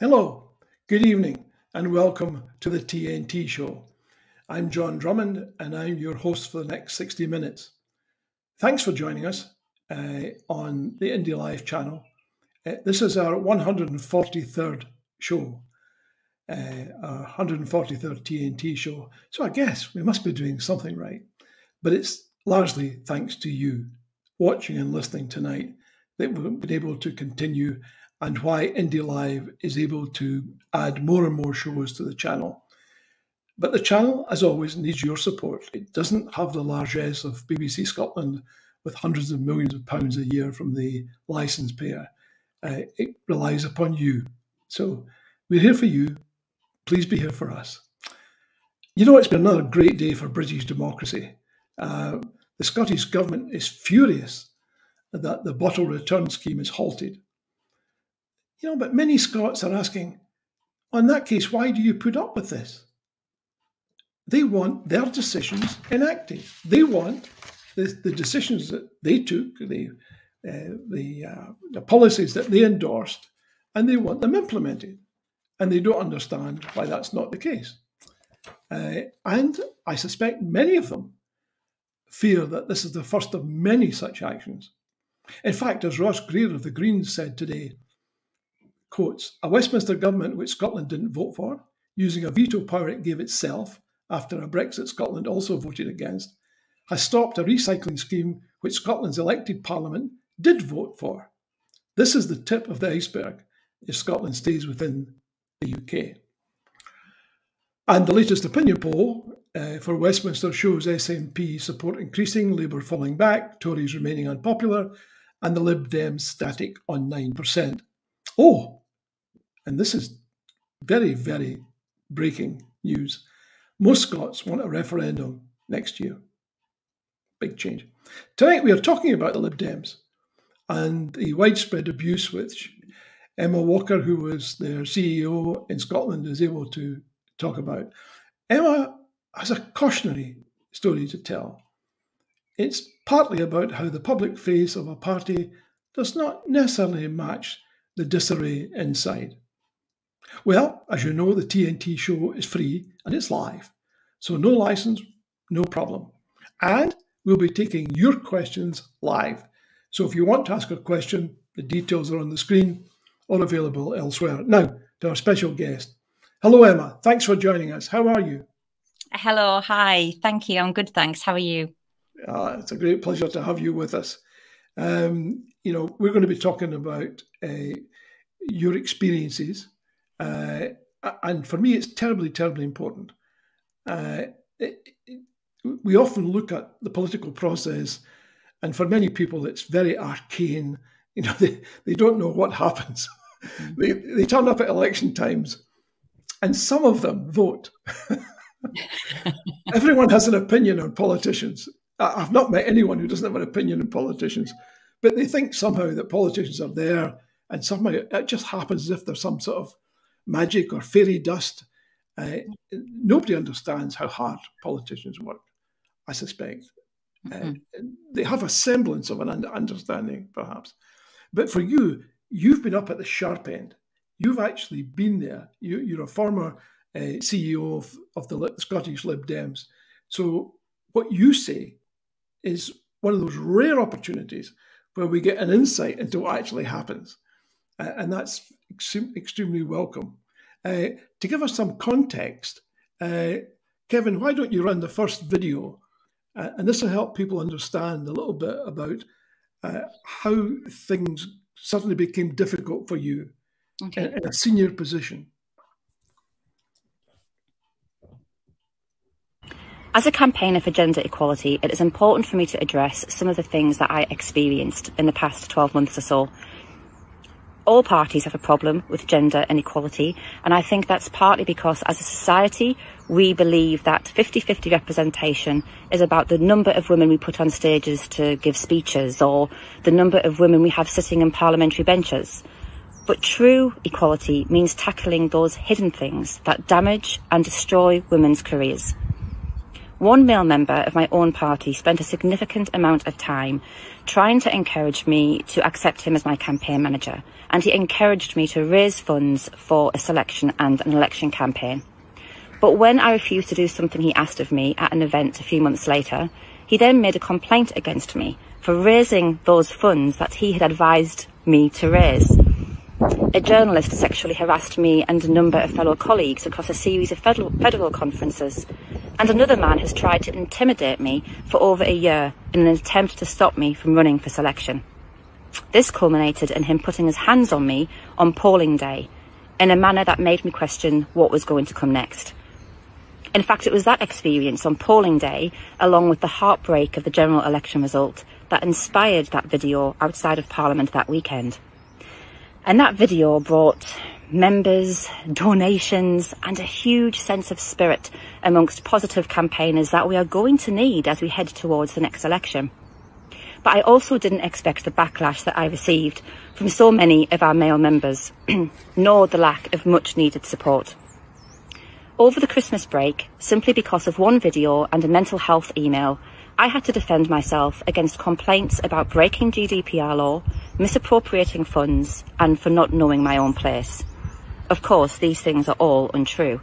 Hello, good evening, and welcome to the TNT show. I'm John Drummond, and I'm your host for the next 60 minutes. Thanks for joining us on the Indie Live channel. This is our 143rd show, our 143rd TNT show. So I guess we must be doing something right. But it's largely thanks to you watching and listening tonight that we've been able to continue, and why Indie Live is able to add more and more shows to the channel. But the channel, as always, needs your support. It doesn't have the largesse of BBC Scotland with hundreds of millions of pounds a year from the licence payer. It relies upon you. So we're here for you. Please be here for us. You know, it's been another great day for British democracy. The Scottish Government is furious that the bottle return scheme is halted. You know, but many Scots are asking, well, in that case, why do you put up with this? They want their decisions enacted. They want the decisions that they took, the policies that they endorsed, and they want them implemented. And they don't understand why that's not the case. And I suspect many of them fear that this is the first of many such actions. In fact, as Ross Greer of the Greens said today, quotes, a Westminster government which Scotland didn't vote for, using a veto power it gave itself after a Brexit Scotland also voted against, has stopped a recycling scheme which Scotland's elected parliament did vote for. This is the tip of the iceberg if Scotland stays within the UK. And the latest opinion poll for Westminster shows SNP support increasing, Labour falling back, Tories remaining unpopular, and the Lib Dems static on 9%. Oh, and this is very, very breaking news. Most Scots want a referendum next year. Big change. Tonight we are talking about the Lib Dems and the widespread abuse which Emma Walker, who was their CEO in Scotland, is able to talk about. Emma has a cautionary story to tell. It's partly about how the public face of a party does not necessarily match the disarray inside. Well, as you know, the TNT show is free and it's live. So no license, no problem. And we'll be taking your questions live. So if you want to ask a question, the details are on the screen or available elsewhere. Now, to our special guest. Hello, Emma. Thanks for joining us. How are you? Hello. Hi. Thank you. I'm good, thanks. How are you? It's a great pleasure to have you with us. You know, we're going to be talking about your experiences. And for me, it's terribly, terribly important. We often look at the political process, and for many people, it's very arcane. You know, they don't know what happens. They turn up at election times, and some of them vote. Everyone has an opinion on politicians. I've not met anyone who doesn't have an opinion on politicians, but they think somehow that politicians are there, and somehow it just happens as if there's some sort of magic or fairy dust. Nobody understands how hard politicians work, I suspect. They have a semblance of an understanding, perhaps. But for you, you've been up at the sharp end. You've actually been there. You're a former CEO of the Scottish Lib Dems. So what you say is one of those rare opportunities where we get an insight into what actually happens. And that's extremely welcome. To give us some context, Kevin, why don't you run the first video? And this will help people understand a little bit about how things suddenly became difficult for you in a senior position. As a campaigner for gender equality, it is important for me to address some of the things that I experienced in the past 12 months or so. All parties have a problem with gender inequality, and I think that's partly because as a society we believe that 50-50 representation is about the number of women we put on stages to give speeches or the number of women we have sitting on parliamentary benches. But true equality means tackling those hidden things that damage and destroy women's careers. One male member of my own party spent a significant amount of time trying to encourage me to accept him as my campaign manager, and he encouraged me to raise funds for a selection and an election campaign. But when I refused to do something he asked of me at an event a few months later, he then made a complaint against me for raising those funds that he had advised me to raise. A journalist sexually harassed me and a number of fellow colleagues across a series of federal conferences, and another man has tried to intimidate me for over a year in an attempt to stop me from running for selection. This culminated in him putting his hands on me on polling day in a manner that made me question what was going to come next. In fact, it was that experience on polling day, along with the heartbreak of the general election result, that inspired that video outside of Parliament that weekend. And that video brought members, donations, and a huge sense of spirit amongst positive campaigners that we are going to need as we head towards the next election. But I also didn't expect the backlash that I received from so many of our male members, nor the lack of much needed support. Over the Christmas break, simply because of one video and a mental health email, I had to defend myself against complaints about breaking GDPR law, misappropriating funds, and for not knowing my own place. Of course, these things are all untrue.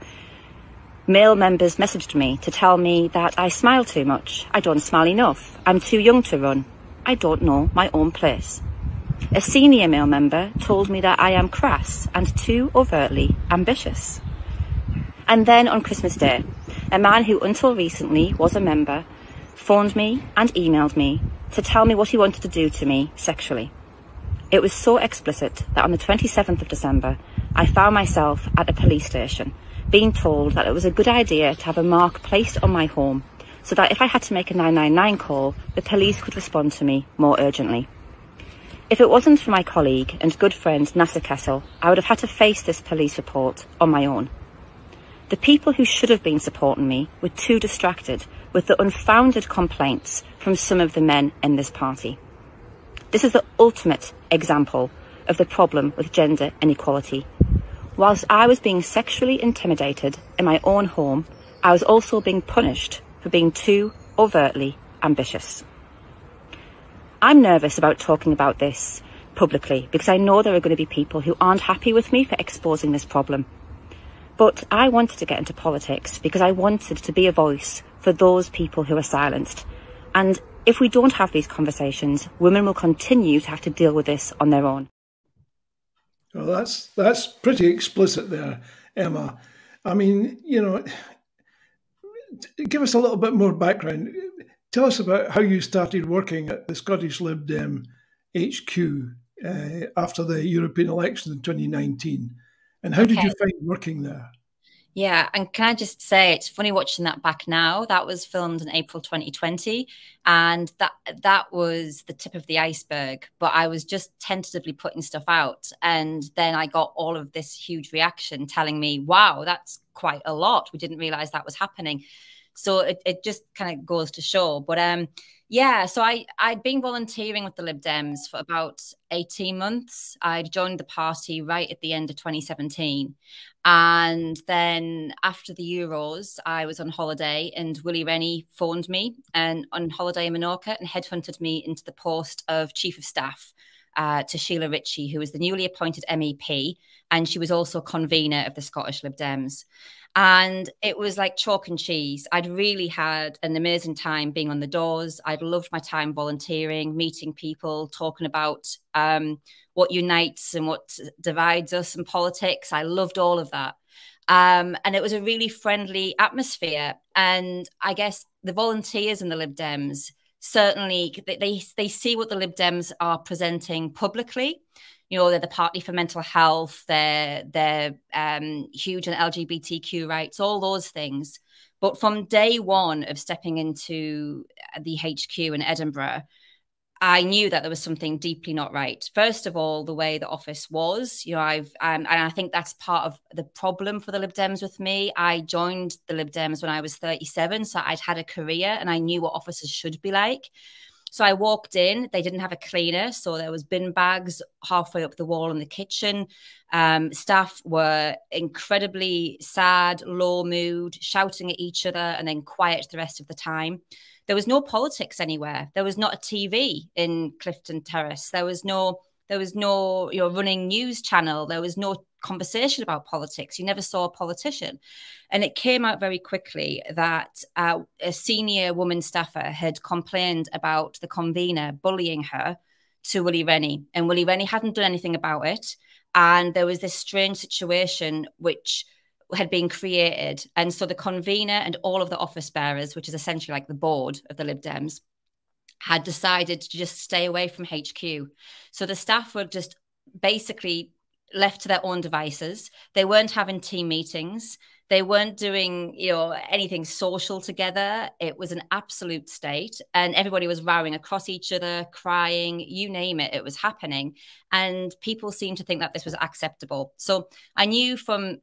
Male members messaged me to tell me that I smile too much, I don't smile enough, I'm too young to run, I don't know my own place. A senior male member told me that I am crass and too overtly ambitious. And then on Christmas Day, a man who until recently was a member phoned me and emailed me to tell me what he wanted to do to me sexually. It was so explicit that on the 27th of December, I found myself at a police station being told that it was a good idea to have a mark placed on my home so that if I had to make a 999 call, the police could respond to me more urgently. If it wasn't for my colleague and good friend Nasser Kessel, I would have had to face this police report on my own. The people who should have been supporting me were too distracted with the unfounded complaints from some of the men in this party. This is the ultimate example of the problem with gender inequality. Whilst I was being sexually intimidated in my own home, I was also being punished for being too overtly ambitious. I'm nervous about talking about this publicly because I know there are going to be people who aren't happy with me for exposing this problem. But I wanted to get into politics because I wanted to be a voice for those people who are silenced. And if we don't have these conversations, women will continue to have to deal with this on their own. Well, that's pretty explicit there, Emma. I mean, give us a little bit more background. Tell us about how you started working at the Scottish Lib Dem HQ after the European elections in 2019. And how did you find working there? Yeah, and can I just say, it's funny watching that back now. That was filmed in April 2020, and that was the tip of the iceberg. But I was just tentatively putting stuff out, and then I got all of this huge reaction telling me, wow, that's quite a lot. We didn't realize that was happening. So it just kind of goes to show. But yeah, so I'd been volunteering with the Lib Dems for about 18 months. I joined the party right at the end of 2017. And then after the Euros, I was on holiday and Willie Rennie phoned me and on holiday in Menorca and headhunted me into the post of Chief of Staff to Sheila Ritchie, who was the newly appointed MEP. And she was also convener of the Scottish Lib Dems. And it was like chalk and cheese. I'd really had an amazing time being on the doors. I'd loved my time volunteering, meeting people, talking about what unites and what divides us in politics. I loved all of that. And it was a really friendly atmosphere. And I guess the volunteers in the Lib Dems, certainly they see what the Lib Dems are presenting publicly. You know, they're the party for mental health, they're huge on LGBTQ rights, all those things. But from day one of stepping into the HQ in Edinburgh, I knew that there was something deeply not right. First of all, the way the office was, you know, and I think that's part of the problem for the Lib Dems with me. I joined the Lib Dems when I was 37, so I'd had a career and I knew what offices should be like. So I walked in, they didn't have a cleaner, so there was bin bags halfway up the wall in the kitchen. Staff were incredibly sad, low mood, shouting at each other and then quiet the rest of the time. There was no politics anywhere. There was not a TV in Clifton Terrace. There was no running news channel. There was no conversation about politics. You never saw a politician. And it came out very quickly that a senior woman staffer had complained about the convener bullying her to Willie Rennie. And Willie Rennie hadn't done anything about it. And there was this strange situation which had been created. And so the convener and all of the office bearers, which is essentially like the board of the Lib Dems, had decided to just stay away from HQ. So the staff were just basically left to their own devices. They weren't having team meetings. They weren't doing, anything social together. It was an absolute state, and everybody was rowing across each other, crying, you name it, it was happening. And people seemed to think that this was acceptable. So I knew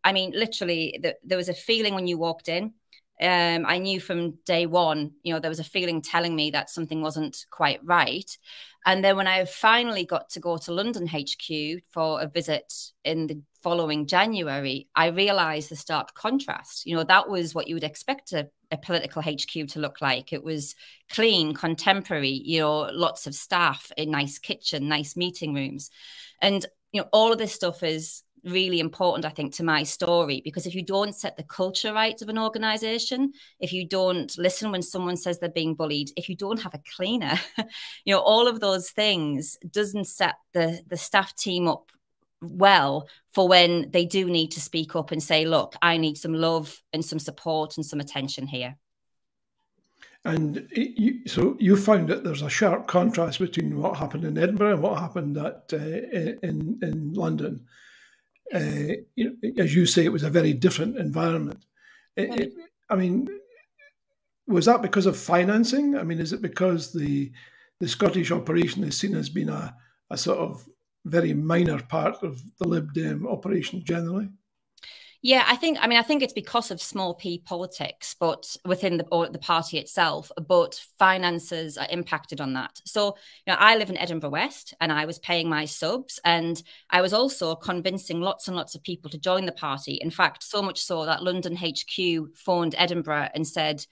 literally there was a feeling when you walked in. I knew from day one, there was a feeling telling me that something wasn't quite right. And then when I finally got to go to London HQ for a visit in the following January, I realized the stark contrast. That was what you would expect a political HQ to look like. It was clean, contemporary, lots of staff, a nice kitchen, nice meeting rooms. And, all of this stuff is really important, I think, to my story, because if you don't set the culture right of an organization, if you don't listen when someone says they're being bullied, if you don't have a cleaner, all of those things doesn't set the staff team up well for when they do need to speak up and say, look, I need some love and some support and some attention here. And so you found that there's a sharp contrast between what happened in Edinburgh and what happened in London. As you say, it was a very different environment. Was that because of financing? Is it because the Scottish operation is seen as being a sort of very minor part of the Lib Dem operation generally? Yeah, I think it's because of small p politics, but within the party itself, but finances are impacted on that. So, I live in Edinburgh West and I was paying my subs, and I was also convincing lots and lots of people to join the party. In fact, so much so that London HQ phoned Edinburgh and said,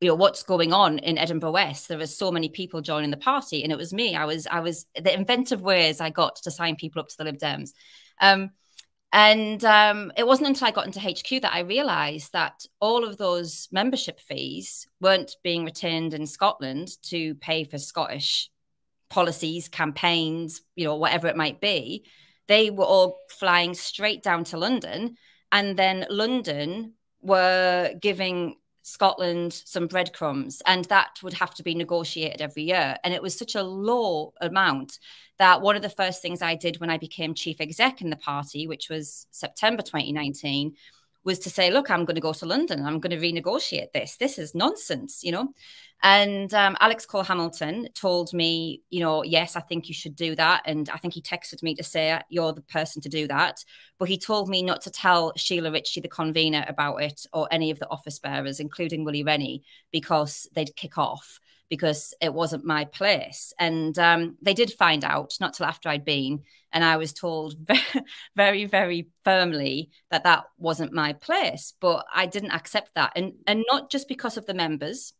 what's going on in Edinburgh West? There are so many people joining the party. And it was me. I was the inventive ways I got to sign people up to the Lib Dems. And it wasn't until I got into HQ that I realized that all of those membership fees weren't being retained in Scotland to pay for Scottish policies, campaigns, whatever it might be. They were all flying straight down to London. And then London were giving Scotland some breadcrumbs, and that would have to be negotiated every year. And it was such a low amount that one of the first things I did when I became chief exec in the party, which was September 2019, was to say, look, I'm going to go to London. I'm going to renegotiate this. This is nonsense, And Alex Cole-Hamilton told me, yes, I think you should do that. And I think he texted me to say, you're the person to do that. But he told me not to tell Sheila Ritchie, the convener, about it, or any of the office bearers, including Willie Rennie, because they'd kick off, because it wasn't my place. And they did find out, not till after I'd been, and I was told very, very firmly that that wasn't my place. But I didn't accept that. And not just because of the members.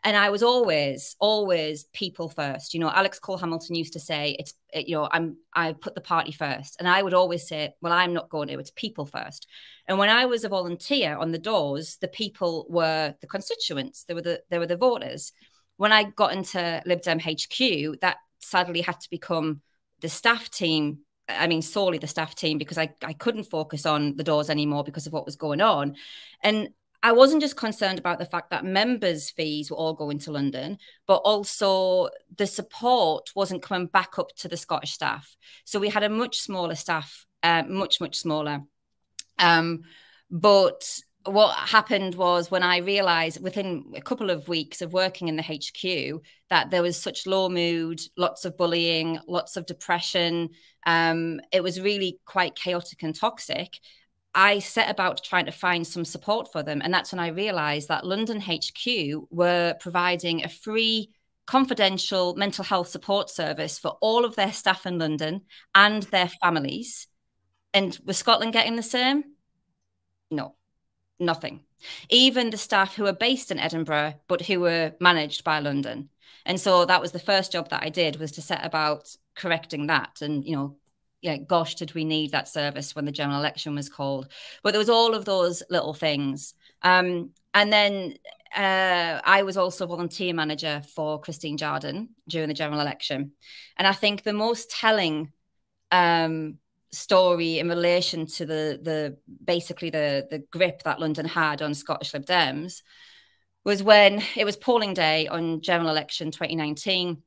And I was always people first. Alex Cole-Hamilton used to say, I put the party first. And I would always say, well, I'm not going to, it's people first. And when I was a volunteer on the doors, the people were the constituents. They were the voters. When I got into Lib Dem HQ, that sadly had to become the staff team. Solely the staff team, because I couldn't focus on the doors anymore because of what was going on. And I wasn't just concerned about the fact that members' fees were all going to London, but also the support wasn't coming back up to the Scottish staff. So we had a much smaller staff, much smaller. But what happened was, when I realized within a couple of weeks of working in the HQ that there was such low mood, lots of bullying, lots of depression, it was really quite chaotic and toxic. I set about trying to find some support for them. And that's when I realized that London HQ were providing a free confidential mental health support service for all of their staff in London and their families. And was Scotland getting the same? No, nothing. Even the staff who were based in Edinburgh, but who were managed by London. And so that was the first job that I did, was to set about correcting that. And, you know, yeah, gosh, did we need that service when the general election was called? But there was all of those little things. And then I was also volunteer manager for Christine Jardine during the general election. And I think the most telling story in relation to basically the grip that London had on Scottish Lib Dems was when it was polling day on general election 2019.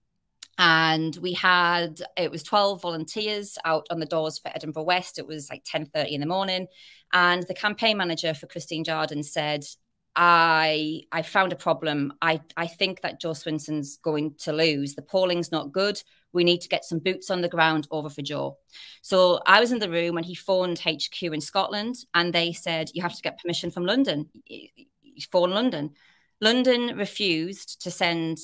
And it was 12 volunteers out on the doors for Edinburgh West. It was like 10:30 in the morning. And the campaign manager for Christine Jardine said, I found a problem. I think that Jo Swinson's going to lose. The polling's not good. We need to get some boots on the ground over for Jo. So I was in the room when he phoned HQ in Scotland, and they said, you have to get permission from London. You phone London. London refused to send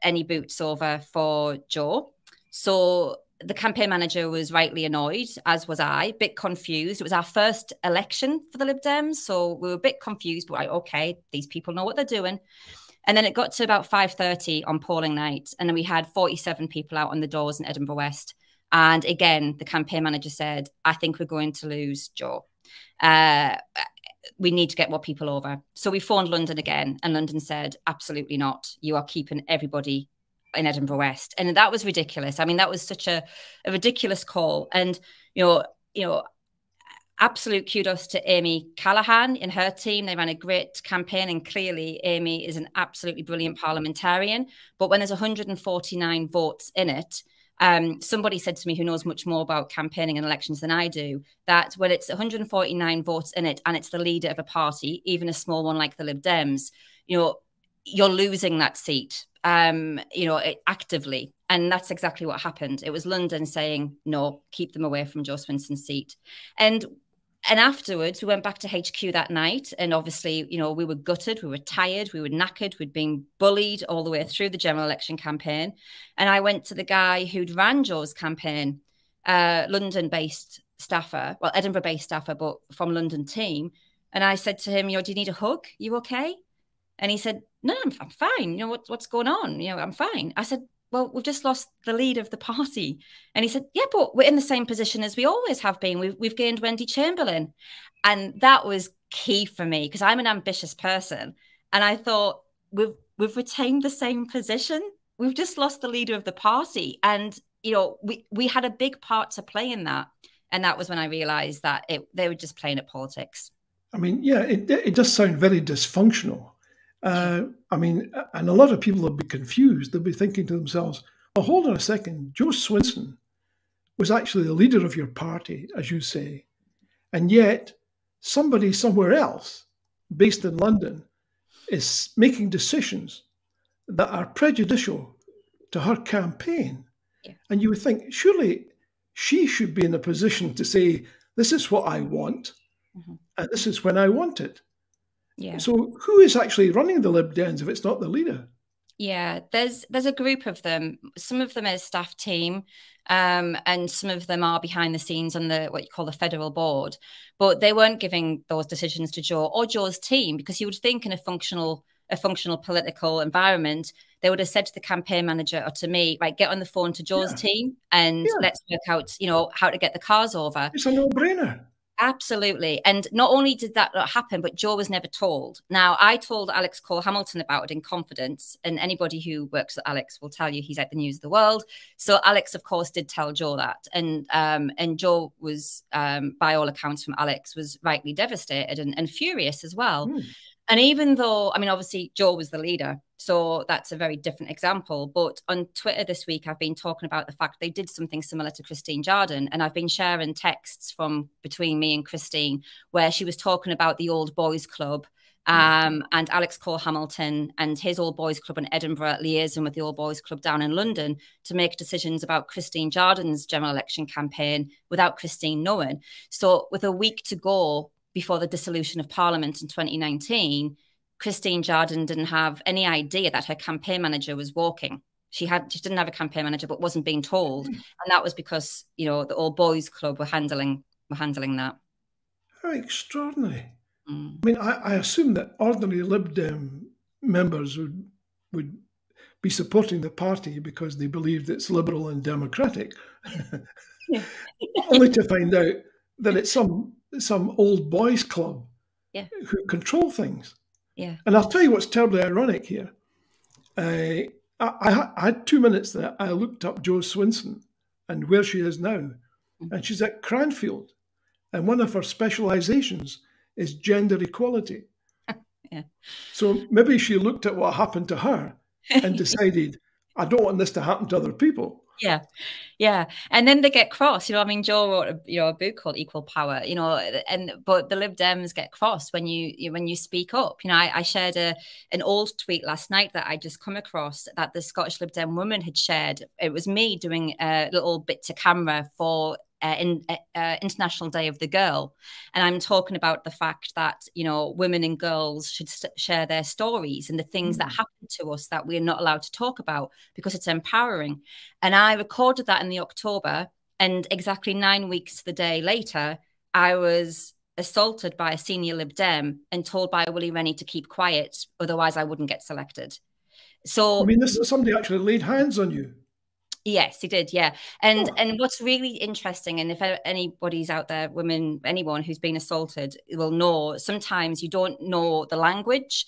any boots over for Jo. So the campaign manager was rightly annoyed, as was I, a bit confused. It was our first election for the Lib Dems, so we were a bit confused, but okay, these people know what they're doing. And then it got to about 5:30 on polling night, and then we had 47 people out on the doors in Edinburgh West. And again, the campaign manager said, I think we're going to lose Jo. We need to get more people over. So we phoned London again, and London said, absolutely not. You are keeping everybody in Edinburgh West. And that was ridiculous. I mean, that was such a ridiculous call. And, you know, absolute kudos to Amy Callaghan and her team. They ran a great campaign, and clearly Amy is an absolutely brilliant parliamentarian. But when there's 149 votes in it, somebody said to me, who knows much more about campaigning and elections than I do, that when it's 149 votes in it and it's the leader of a party, even a small one like the Lib Dems, you know, you're losing that seat, actively. And that's exactly what happened. It was London saying, no, keep them away from Jo Swinson's seat. And afterwards, we went back to HQ that night. And obviously, you know, we were gutted, we were tired, we were knackered, we'd been bullied all the way through the general election campaign. And I went to the guy who'd ran Jo's campaign, London-based staffer, well, Edinburgh-based staffer, but from London team. And I said to him, you know, do you need a hug? You okay? And he said, no, I'm fine. You know, what's going on? You know, I'm fine. I said, well, we've just lost the lead of the party. And he said, yeah, but we're in the same position as we always have been. We've gained Wendy Chamberlain. And that was key for me, because I'm an ambitious person. And I thought, we've retained the same position. We've just lost the leader of the party. And, you know, we had a big part to play in that. And that was when I realized that they were just playing at politics. I mean, yeah, it does sound very dysfunctional. I mean, and a lot of people will be confused. They'll be thinking to themselves, well, hold on a second. Jo Swinson was actually the leader of your party, as you say. And yet somebody somewhere else, based in London, is making decisions that are prejudicial to her campaign. Yeah. And you would think, surely she should be in a position to say, this is what I want, and this is when I want it. Yeah. So who is actually running the Lib Dems if it's not the leader? Yeah, there's a group of them. Some of them is staff team, and some of them are behind the scenes on what you call the federal board. But they weren't giving those decisions to Jo or Jo's team, because you would think in a functional political environment, they would have said to the campaign manager or to me, right, get on the phone to Jo's team and let's work out, you know, how to get the cars over. It's a no-brainer. Absolutely. And not only did that not happen, but Jo was never told. Now, I told Alex Cole-Hamilton about it in confidence, and anybody who works with Alex will tell you he's like the news of the world. So Alex, of course, did tell Jo that. And Jo was, by all accounts from Alex, was rightly devastated and furious as well. And even though, I mean, obviously, Jo was the leader, so that's a very different example. But on Twitter this week, I've been talking about the fact they did something similar to Christine Jardine. And I've been sharing texts from between me and Christine, where she was talking about the Old Boys Club, and Alex Cole-Hamilton and his Old Boys Club in Edinburgh liaising with the Old Boys Club down in London to make decisions about Christine Jardine's general election campaign without Christine knowing. So with a week to go before the dissolution of Parliament in 2019, Christine Jardine didn't have any idea that her campaign manager was walking. She didn't have a campaign manager, but wasn't being told, and that was because, you know, the all boys club were handling that. How extraordinary! I mean, I assume that ordinary Lib Dem members would be supporting the party because they believed it's liberal and democratic, only to find out that it's some old boys club who control things. Yeah. And I'll tell you what's terribly ironic here. I had 2 minutes that I looked up Jo Swinson and where she is now, and she's at Cranfield, and one of her specializations is gender equality. Yeah. So maybe she looked at what happened to her and decided, I don't want this to happen to other people. Yeah, yeah, and then they get cross. You know, I mean, Jo wrote a book called Equal Power. You know, but the Lib Dems get cross when you speak up. You know, I shared an old tweet last night that I just come across that the Scottish Lib Dem woman had shared. It was me doing a little bit to camera for International Day of the Girl, and I'm talking about the fact that, you know, women and girls should share their stories and the things that happen to us that we're not allowed to talk about because it's empowering. And I recorded that in the October, and exactly 9 weeks to the day later, I was assaulted by a senior Lib Dem and told by Willie Rennie to keep quiet, otherwise I wouldn't get selected. So I mean, somebody actually laid hands on you. Yes, he did. Yeah. And what's really interesting, and if anybody's out there, women, anyone who's been assaulted will know, sometimes you don't know the language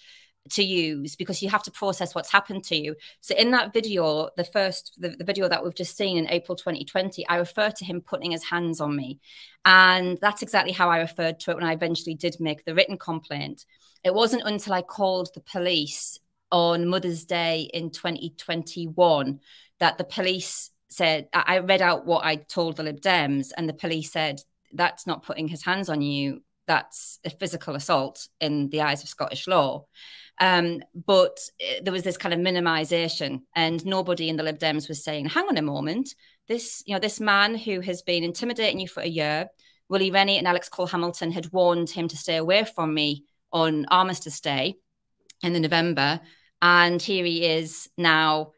to use because you have to process what's happened to you. So in that video, the video that we've just seen in April 2020, I referred to him putting his hands on me. And that's exactly how I referred to it when I eventually did make the written complaint. It wasn't until I called the police on Mother's Day in 2021 that the police said, I read out what I told the Lib Dems, and the police said, that's not putting his hands on you. That's a physical assault in the eyes of Scottish law. But there was this kind of minimisation, and nobody in the Lib Dems was saying, hang on a moment, this man who has been intimidating you for a year, Willie Rennie and Alex Cole-Hamilton had warned him to stay away from me on Armistice Day in the November, and here he is now,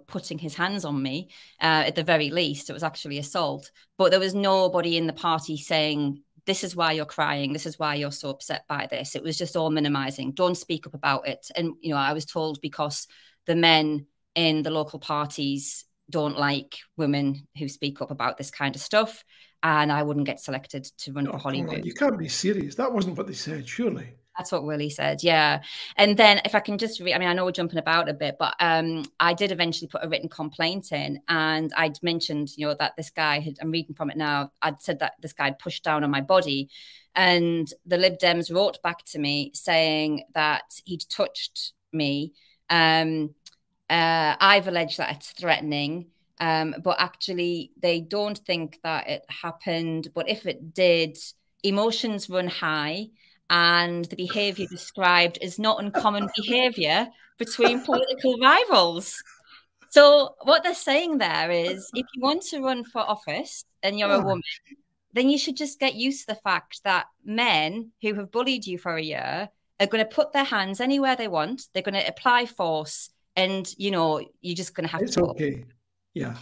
putting his hands on me. At the very least, it was actually assault. But there was nobody in the party saying, this is why you're crying. This is why you're so upset by this. It was just all minimizing. Don't speak up about it. And, you know, I was told because the men in the local parties don't like women who speak up about this kind of stuff, and I wouldn't get selected to run for Holyrood. You can't be serious. That wasn't what they said, surely. That's what Willie said, yeah. And then if I can just read, I mean, I know we're jumping about a bit, but I did eventually put a written complaint in, and I'd mentioned, you know, that this guy had, I'm reading from it now, I'd said that this guy had pushed down on my body, and the Lib Dems wrote back to me saying that he'd touched me. I've alleged that it's threatening, but actually they don't think that it happened. But if it did, emotions run high, and the behaviour described is not uncommon behaviour between political rivals. So what they're saying there is, if you want to run for office and you're a woman, then you should just get used to the fact that men who have bullied you for a year are going to put their hands anywhere they want. They're going to apply force, and, you know, you're just going to have to. It's okay. Yeah.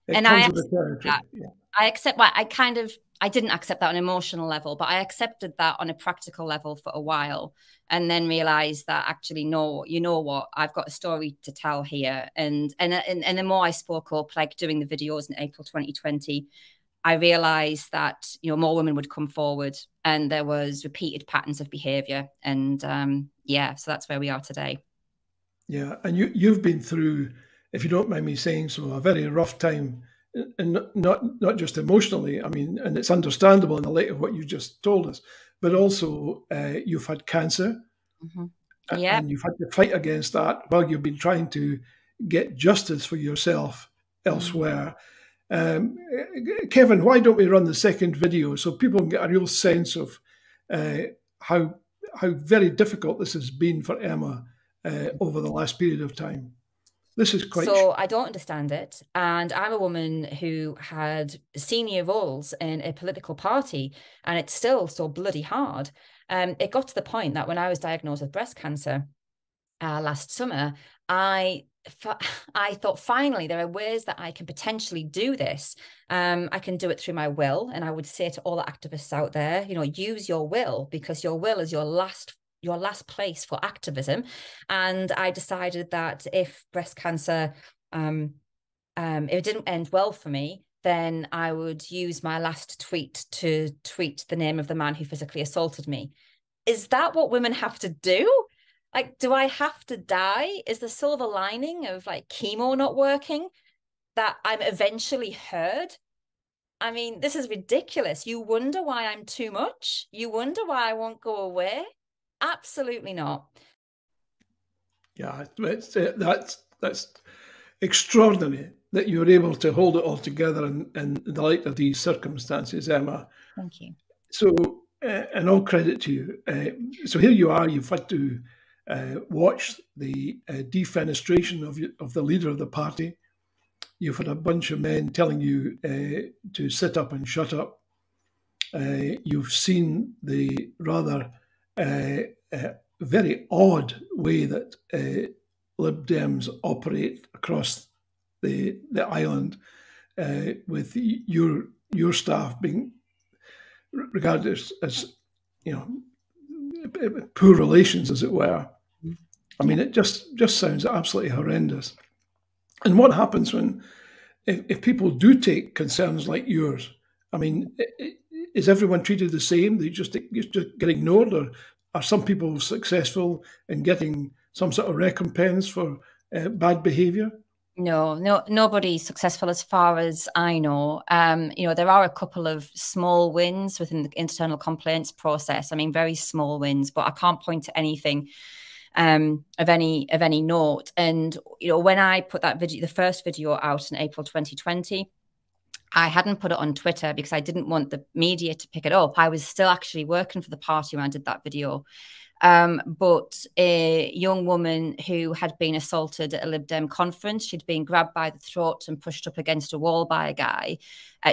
And I accept that. Yeah. I accept what I didn't accept that on an emotional level, but I accepted that on a practical level for a while, and then realized that actually, no, you know what, I've got a story to tell here. And the more I spoke up, like doing the videos in April 2020, I realized that, you know, more women would come forward, and there was repeated patterns of behavior. And yeah, so that's where we are today. Yeah. And you've been through, if you don't mind me saying so, a very rough time. And not just emotionally, I mean, and it's understandable in the light of what you just told us, but also you've had cancer, and you've had to fight against that while you've been trying to get justice for yourself elsewhere. Kevin, why don't we run the second video so people can get a real sense of how very difficult this has been for Emma over the last period of time? This is quite. So I don't understand it. And I'm a woman who had senior roles in a political party, and it's still so bloody hard. It got to the point that when I was diagnosed with breast cancer last summer, I I thought, finally, there are ways that I can potentially do this. I can do it through my will. And I would say to all the activists out there, you know, use your will, because your will is your last place for activism. And I decided that if breast cancer, it didn't end well for me, then I would use my last tweet to tweet the name of the man who physically assaulted me. Is that what women have to do? Like, do I have to die? Is the silver lining of like chemo not working that I'm eventually heard? I mean, this is ridiculous. You wonder why I'm too much? You wonder why I won't go away? Absolutely not. Yeah, that's extraordinary that you're able to hold it all together in the light of these circumstances, Emma. Thank you. So, and all credit to you. So here you are, you've had to watch the defenestration of the leader of the party. You've had a bunch of men telling you to sit up and shut up. You've seen the rather very odd way that Lib Dems operate across the island, with your staff being regarded as you know, poor relations, as it were. I mean, it just sounds absolutely horrendous. And what happens when, if people do take concerns like yours? I mean, is everyone treated the same? They just get ignored, or are some people successful in getting some sort of recompense for bad behaviour? No, nobody's successful as far as I know. You know, there are a couple of small wins within the internal complaints process. I mean, very small wins, but I can't point to anything of any note. And you know, when I put that video, the first video out in April 2020, I hadn't put it on Twitter because I didn't want the media to pick it up. I was still actually working for the party when I did that video. But a young woman who had been assaulted at a Lib Dem conference, she'd been grabbed by the throat and pushed up against a wall by a guy.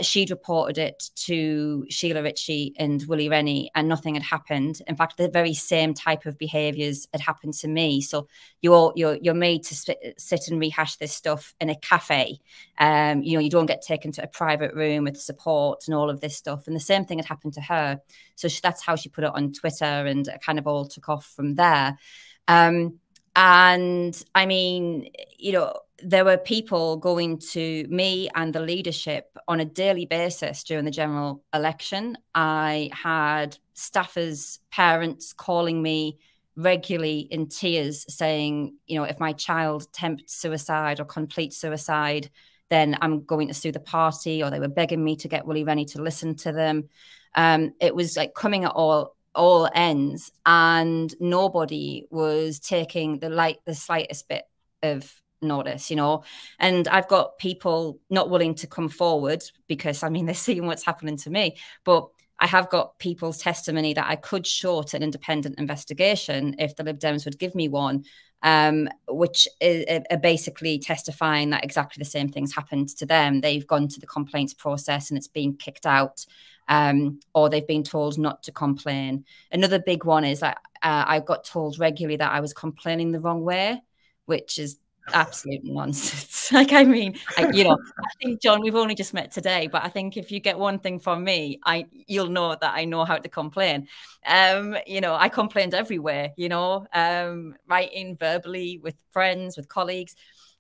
She'd reported it to Sheila Ritchie and Willie Rennie, and nothing had happened. In fact, the very same type of behaviours had happened to me. So you're made to sit and rehash this stuff in a cafe. You know, you don't get taken to a private room with support and all of this stuff. And the same thing had happened to her. So that's how she put it on Twitter, and it kind of all took off from there. And I mean, you know, there were people going to me and the leadership on a daily basis during the general election. I had staffers, parents calling me regularly in tears saying, you know, if my child attempts suicide or complete suicide, then I'm going to sue the party. Or they were begging me to get Willie Rennie to listen to them. It was like coming at all ends, and nobody was taking the slightest bit of notice, you know. And I've got people not willing to come forward because, I mean, they're seeing what's happening to me. But I have got people's testimony that I could short an independent investigation if the Lib Dems would give me one, which is basically testifying that exactly the same things happened to them. They've gone to the complaints process and it's been kicked out, or they've been told not to complain. Another big one is that I got told regularly that I was complaining the wrong way, which is absolute nonsense. Like, I mean, you know, I think, John, we've only just met today, but I think if you get one thing from me, you'll know that I know how to complain. You know, I complained everywhere, you know, writing, verbally, with friends, with colleagues.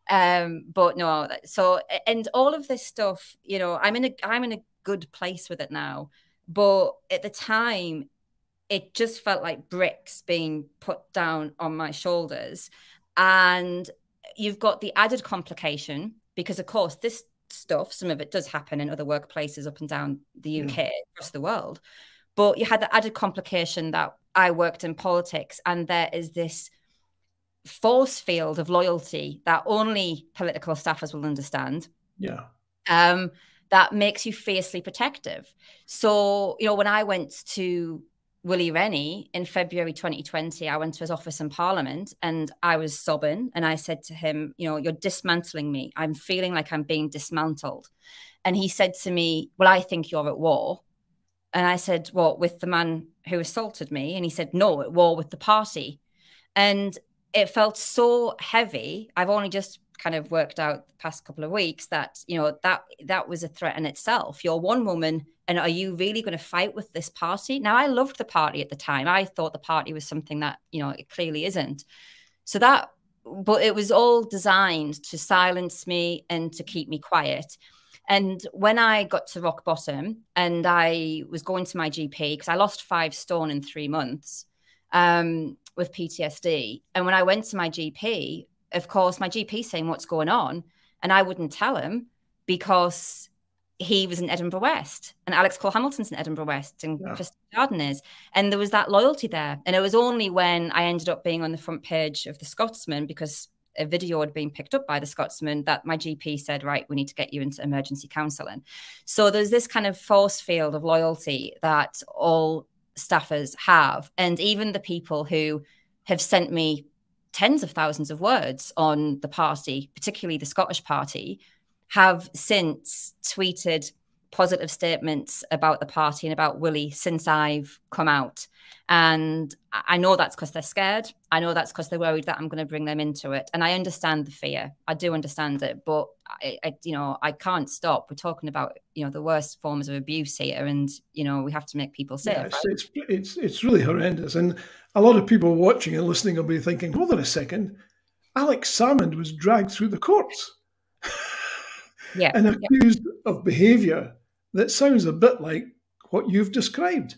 But no, so, and all of this stuff, you know, I'm in a good place with it now. But at the time, it just felt like bricks being put down on my shoulders. And you've got the added complication, because of course this stuff, some of it does happen in other workplaces up and down the UK, across the world. But you had the added complication that I worked in politics, and there is this force field of loyalty that only political staffers will understand. Yeah. That makes you fiercely protective. So, you know, when I went to Willie Rennie in February 2020, I went to his office in Parliament and I was sobbing. And I said to him, you know, you're dismantling me. I'm feeling like I'm being dismantled. And he said to me, well, I think you're at war. And I said, well, with the man who assaulted me? And he said, no, at war with the party. And it felt so heavy. I've only just kind of worked out the past couple of weeks that, you know, that was a threat in itself. You're one woman, and are you really going to fight with this party? Now, I loved the party at the time. I thought the party was something that, you know, it clearly isn't. So but it was all designed to silence me and to keep me quiet. And when I got to rock bottom and I was going to my GP, because I lost 5 stone in 3 months with PTSD. And when I went to my GP, of course, my GP saying, what's going on? And I wouldn't tell him because he was in Edinburgh West and Alex Cole-Hamilton's in Edinburgh West and Christine Darden is. And there was that loyalty there. And it was only when I ended up being on the front page of the Scotsman, because a video had been picked up by the Scotsman, that my GP said, right, we need to get you into emergency counselling. So there's this kind of force field of loyalty that all staffers have. And even the people who have sent me tens of thousands of words on the party, particularly the Scottish party, have since tweeted positive statements about the party and about Willie since I've come out. And I know that's because they're scared. I know that's because they're worried that I'm going to bring them into it. And I understand the fear. I do understand it. But, you know, I can't stop. We're talking about, you know, the worst forms of abuse here. And, you know, we have to make people safe. Yeah, it's really horrendous. And a lot of people watching and listening will be thinking, hold on a second, Alex Salmond was dragged through the courts. And accused of behaviour that sounds a bit like what you've described.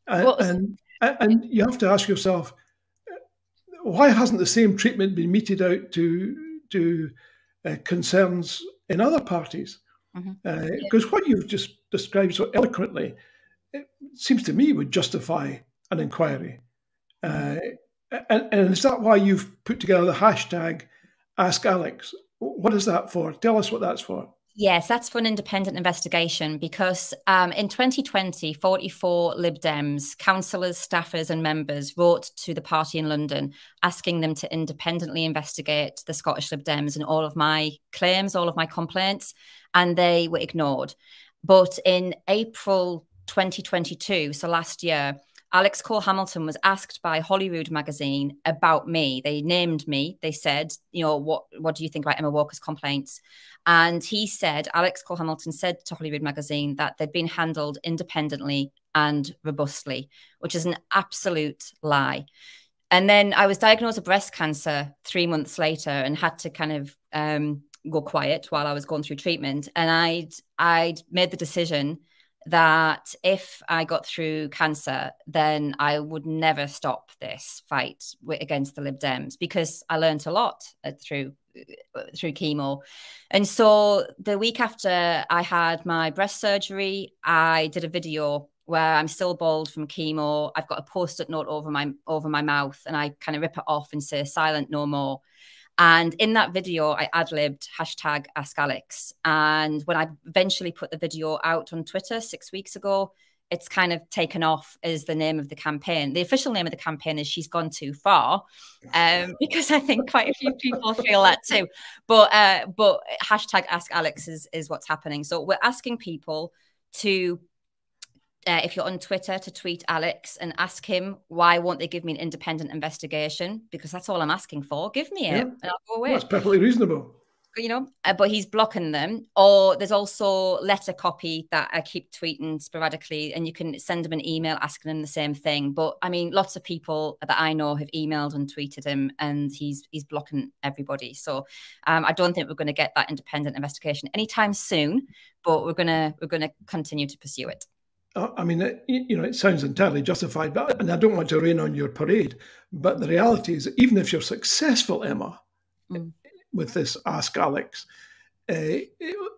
And you have to ask yourself, why hasn't the same treatment been meted out to concerns in other parties? Because what you've just described so eloquently, it seems to me would justify an inquiry. And is that why you've put together the hashtag Ask Alex? What is that for? Tell us what that's for. Yes, that's for an independent investigation because in 2020, 44 Lib Dems, councillors, staffers and members wrote to the party in London asking them to independently investigate the Scottish Lib Dems and all of my claims, all of my complaints, and they were ignored. But in April 2022, so last year, Alex Cole-Hamilton was asked by Holyrood magazine about me. They named me. They said, you know, what do you think about Emma Walker's complaints? And he said, Alex Cole-Hamilton said to Holyrood magazine that they'd been handled independently and robustly, which is an absolute lie. And then I was diagnosed with breast cancer 3 months later and had to kind of go quiet while I was going through treatment. And I'd made the decision that if I got through cancer, then I would never stop this fight against the Lib Dems because I learned a lot through chemo. And so the week after I had my breast surgery, I did a video where I'm still bald from chemo. I've got a post-it note over my mouth and I kind of rip it off and say silent no more. And in that video, I ad-libbed hashtag Ask Alex. And when I eventually put the video out on Twitter 6 weeks ago, it's kind of taken off as the name of the campaign. The official name of the campaign is She's Gone Too Far, because I think quite a few people feel that too. But hashtag Ask Alex is what's happening. So we're asking people to, if you're on Twitter, to tweet Alex and ask him why won't they give me an independent investigation, because that's all I'm asking for. Give me it and I'll go away. That's perfectly reasonable. You know, but he's blocking them. Or there's also letter copy that I keep tweeting sporadically, and you can send him an email asking him the same thing. But I mean, lots of people that I know have emailed and tweeted him, and he's blocking everybody. So I don't think we're going to get that independent investigation anytime soon. But we're gonna continue to pursue it. I mean, it sounds entirely justified, and I don't want to rain on your parade, but the reality is that even if you're successful, Emma, with this Ask Alex, the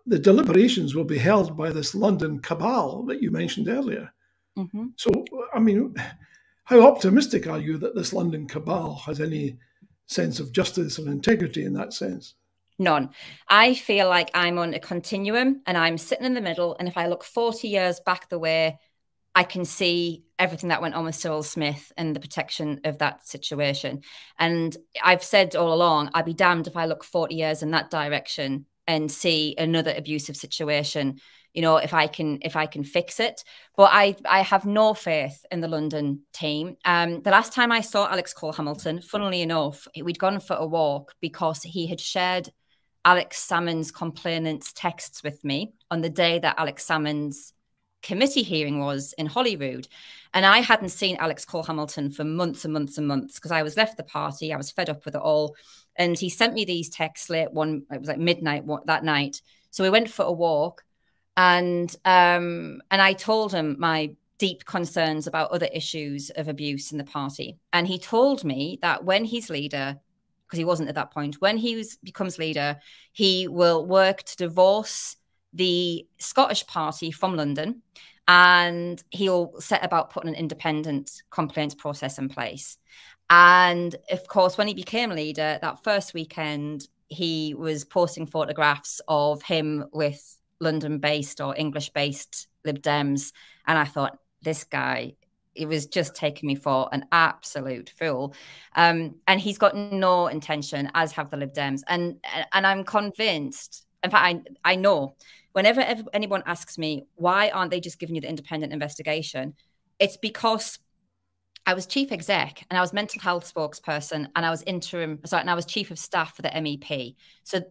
deliberations will be held by this London cabal that you mentioned earlier. So, I mean, how optimistic are you that this London cabal has any sense of justice and integrity in that sense? None. I feel like I'm on a continuum and I'm sitting in the middle. And if I look 40 years back the way, I can see everything that went on with Cyril Smith and the protection of that situation. And I've said all along, I'd be damned if I look 40 years in that direction and see another abusive situation, you know, if I can fix it. But I have no faith in the London team. The last time I saw Alex Cole-Hamilton, funnily enough, we'd gone for a walk because he had shared Alex Salmond's complainant's texts with me on the day that Alex Salmond's committee hearing was in Holyrood. And I hadn't seen Alex Cole-Hamilton for months and months and months because I was left the party. I was fed up with it all. And he sent me these texts late it was like midnight that night. So we went for a walk, and I told him my deep concerns about other issues of abuse in the party. And he told me that when he's leader, because he wasn't at that point, when he becomes leader, he will work to divorce the Scottish party from London, and he'll set about putting an independent complaints process in place. And of course, when he became leader, that first weekend, he was posting photographs of him with London-based or English-based Lib Dems. And I thought, this guy, it was just taking me for an absolute fool. And he's got no intention, as have the Lib Dems. And I'm convinced, in fact, I know, whenever anyone asks me, why aren't they just giving you the independent investigation? It's because I was chief exec and I was mental health spokesperson and I was and I was chief of staff for the MEP. So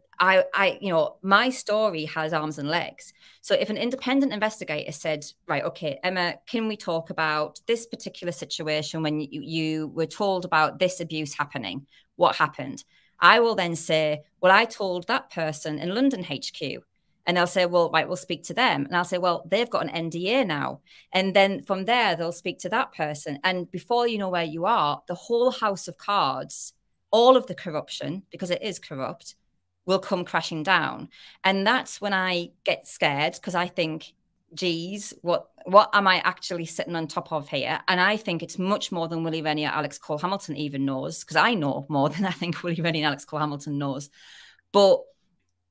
my story has arms and legs. So if an independent investigator said, right, okay, Emma, can we talk about this particular situation when you were told about this abuse happening? What happened? I will then say, well, I told that person in London HQ. And they'll say, well, right, we'll speak to them. And I'll say, well, they've got an NDA now. And then from there, they'll speak to that person. And before you know where you are, the whole house of cards, all of the corruption, because it is corrupt, will come crashing down. And that's when I get scared, because I think, geez, what am I actually sitting on top of here? And I think it's much more than Willie Rennie or Alex Cole-Hamilton even knows, because I know more than I think Willie Rennie and Alex Cole-Hamilton knows. But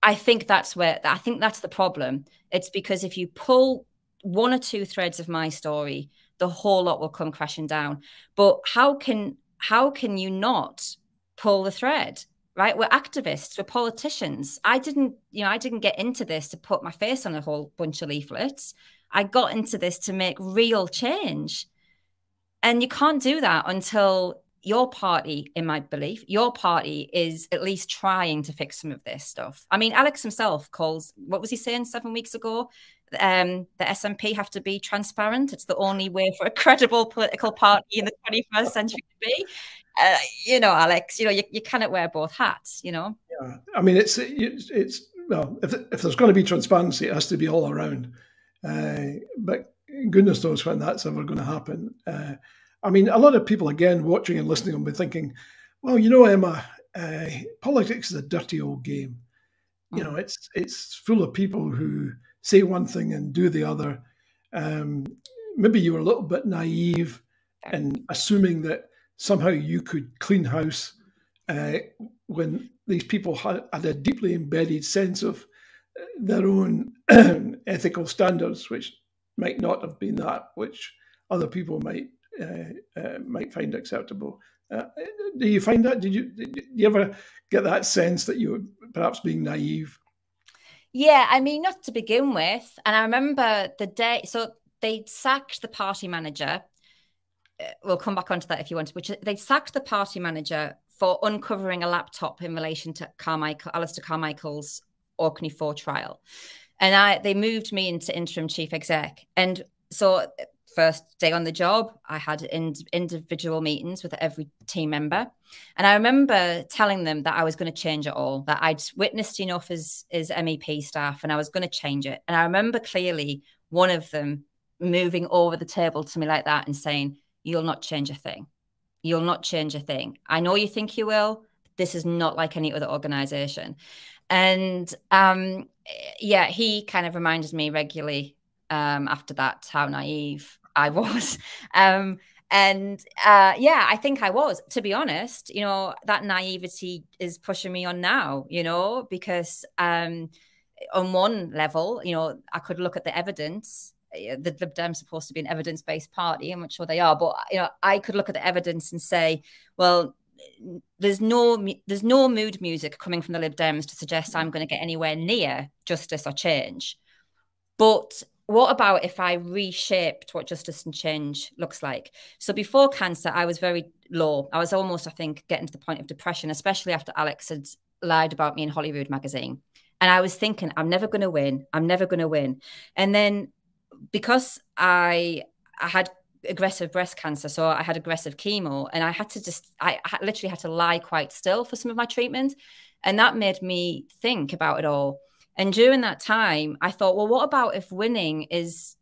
I think that's the problem. It's because if you pull one or two threads of my story, the whole lot will come crashing down. But how can you not pull the thread? Right? We're activists, we're politicians. I didn't get into this to put my face on a whole bunch of leaflets. I got into this to make real change. And you can't do that until your party, in my belief, your party is at least trying to fix some of this stuff. I mean, Alex himself calls, what was he saying 7 weeks ago? The SNP have to be transparent. It's the only way for a credible political party in the 21st century to be. Alex, you cannot wear both hats, Yeah, I mean, it's well, if there's going to be transparency, it has to be all around. But goodness knows when that's ever going to happen. I mean, a lot of people, again, watching and listening will be thinking, well, Emma, politics is a dirty old game. It's full of people who say one thing and do the other. Maybe you were a little bit naive in assuming that somehow you could clean house when these people had a deeply embedded sense of their own ethical standards, which might not have been that which other people might find acceptable. Do you find that? Did you ever get that sense that you were perhaps being naive? Yeah, I mean, not to begin with. And I remember the day, so they sacked the party manager. We'll come back onto that if you want, which they sacked the party manager for uncovering a laptop in relation to Alistair Carmichael's Orkney 4 trial. And they moved me into interim chief exec. And so first day on the job, I had individual meetings with every team member. And I remember telling them that I was going to change it all, that I'd witnessed enough as MEP staff and I was going to change it. And I remember clearly one of them moving over the table to me like that and saying, "You'll not change a thing. You'll not change a thing. I know you think you will. This is not like any other organization." And yeah, he kind of reminded me regularly after that how naive I was. Yeah, I think I was, to be honest. That naivety is pushing me on now, because on one level, I could look at the evidence. The Lib Dems supposed to be an evidence-based party. I'm not sure they are, but I could look at the evidence and say, well, there's no mood music coming from the Lib Dems to suggest I'm going to get anywhere near justice or change. But what about if I reshaped what justice and change looks like? So before cancer, I was very low. I was almost, I think, getting to the point of depression, especially after Alex had lied about me in Holyrood magazine. And I was thinking, I'm never going to win. I'm never going to win. And then because I had aggressive breast cancer, so I had aggressive chemo, and I had to I literally had to lie quite still for some of my treatment. And that made me think about it all. And during that time, I thought, well, what about if winning is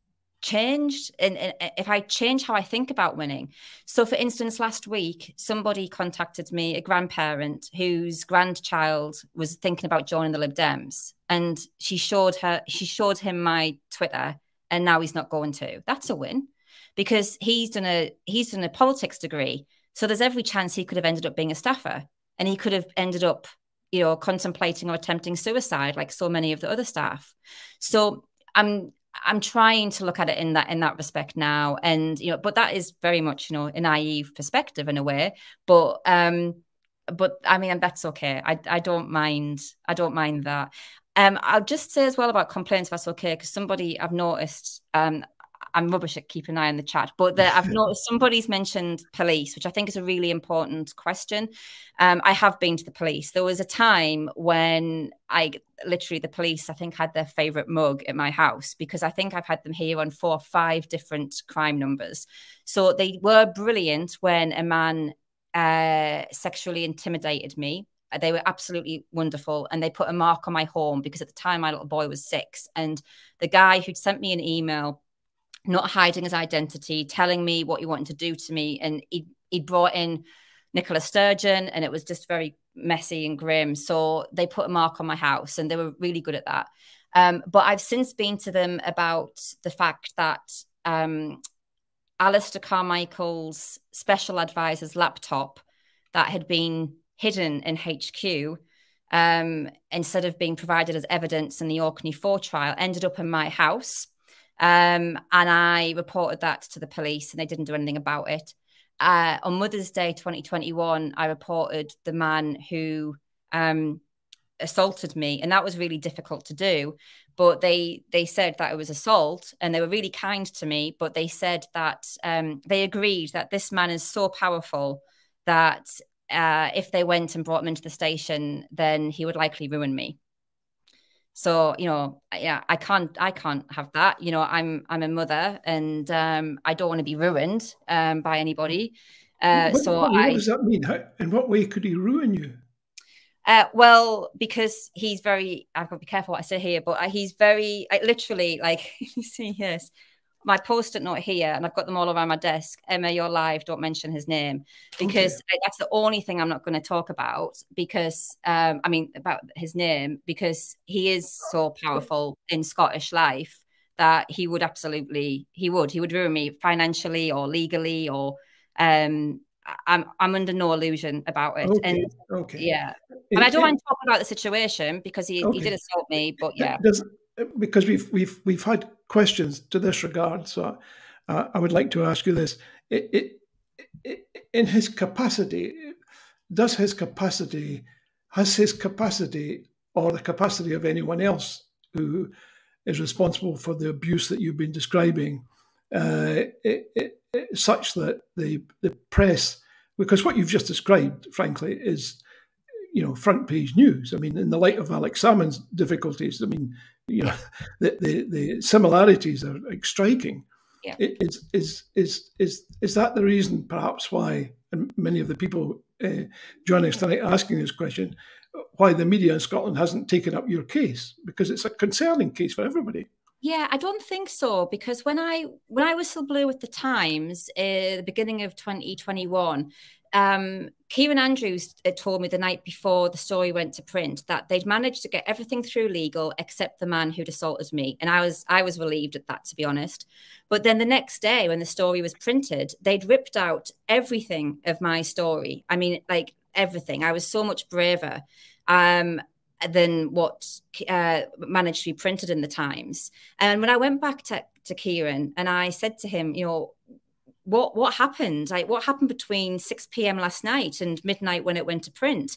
changed, and if I change how I think about winning? So for instance, last week somebody contacted me, a grandparent whose grandchild was thinking about joining the Lib Dems, and she showed him my Twitter, and now he's not going to. That's a win, because he's done a politics degree, so there's every chance he could have ended up being a staffer, and he could have ended up, you know, contemplating or attempting suicide like so many of the other staff. So I'm trying to look at it in that respect now. And, you know, but that is very much, you know, a naive perspective in a way. But I mean, that's okay. I don't mind that. I'll just say as well about complaints, if that's okay, because somebody I've noticed, I'm rubbish at keeping an eye on the chat, but I've noticed somebody's mentioned police, which I think is a really important question. I have been to the police. There was a time when the police, I think, had their favorite mug at my house, because I think I've had them here on 4 or 5 different crime numbers. So they were brilliant when a man sexually intimidated me. They were absolutely wonderful. And they put a mark on my home, because at the time my little boy was 6. And the guy who'd sent me an email, not hiding his identity, telling me what he wanted to do to me. And he brought in Nicola Sturgeon, and it was just very messy and grim. So they put a mark on my house, and they were really good at that. But I've since been to them about the fact that Alistair Carmichael's special advisor's laptop that had been hidden in HQ, instead of being provided as evidence in the Orkney 4 trial, ended up in my house. And I reported that to the police, and they didn't do anything about it. On Mother's Day 2021, I reported the man who assaulted me, and that was really difficult to do. But they said that it was assault, and they were really kind to me. But they said that they agreed that this man is so powerful that if they went and brought him into the station, then he would likely ruin me. So, you know, yeah, I can't have that. You know, I'm a mother, and I don't want to be ruined by anybody. What does that mean? In what way could he ruin you? Well, because he's very, I've got to be careful what I say here, but he's very, literally, like, you see, yes, my post-it note here, and I've got them all around my desk. Emma, you're live. Don't mention his name, because that's the only thing I'm not going to talk about, because about his name, because he is so powerful in Scottish life that he would absolutely, he would ruin me financially or legally, or I'm under no illusion about it. Yeah, and I don't mind talking about the situation, because he did assault me, but yeah. Because we've had questions to this regard, so I would like to ask you this: in his capacity, has his capacity, or the capacity of anyone else who is responsible for the abuse that you've been describing, such that the press, because what you've just described, frankly, is, you know, front page news. I mean, in the light of Alex Salmond's difficulties, I mean, you know, the similarities are striking. Yeah. Is that the reason, perhaps, why, and many of the people joining us tonight asking this question, why the media in Scotland hasn't taken up your case? Because it's a concerning case for everybody. Yeah, I don't think so, because when I whistleblew with the Times at the beginning of 2021, Kieran Andrews told me the night before the story went to print that they'd managed to get everything through legal except the man who'd assaulted me, and I was relieved at that, to be honest. But then the next day, when the story was printed, they'd ripped out everything of my story. I mean, like, everything. I was so much braver than what managed to be printed in the Times. And when I went back to Kieran and I said to him, you know, what happened? Like, what happened between 6 p.m. last night and midnight when it went to print?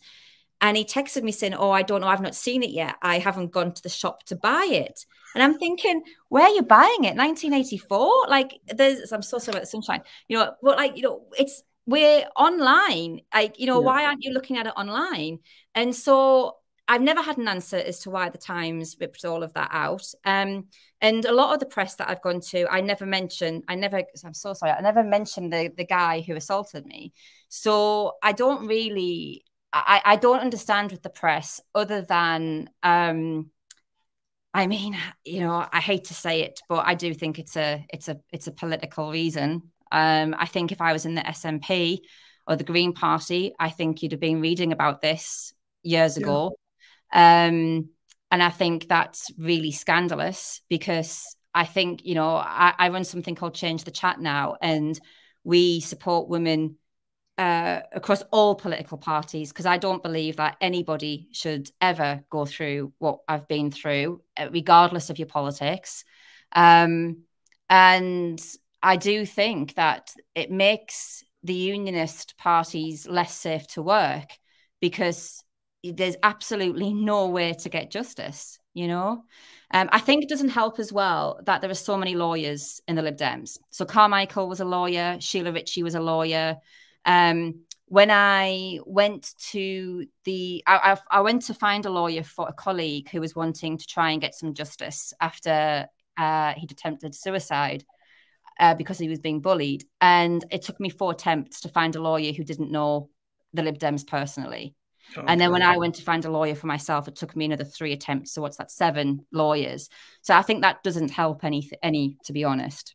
And he texted me saying, oh, I don't know, I've not seen it yet. I haven't gone to the shop to buy it. And I'm thinking, where are you buying it? 1984? Like, I'm so sorry about the sunshine. You know, but like, you know, we're online. Like, you know, Yeah. why aren't you looking at it online? And so I've never had an answer as to why the Times ripped all of that out. And a lot of the press that I've gone to, I'm so sorry, I never mentioned the guy who assaulted me. So I don't really, I don't understand with the press other than, I mean, you know, I hate to say it, but I do think it's a political reason. I think if I was in the SNP or the Green Party, I think you'd have been reading about this years ago. And I think that's really scandalous, because I think, you know, I run something called Change the Chat now, and we support women across all political parties, because I don't believe that anybody should ever go through what I've been through, regardless of your politics. And I do think that it makes the unionist parties less safe to work, because there's absolutely no way to get justice, you know? I think it doesn't help as well that there are so many lawyers in the Lib Dems. So Carmichael was a lawyer, Sheila Ritchie was a lawyer. When I went to I went to find a lawyer for a colleague who was wanting to try and get some justice after he'd attempted suicide because he was being bullied. And it took me 4 attempts to find a lawyer who didn't know the Lib Dems personally. Okay. And then when I went to find a lawyer for myself, it took me another 3 attempts. So what's that? 7 lawyers. So I think that doesn't help any, to be honest.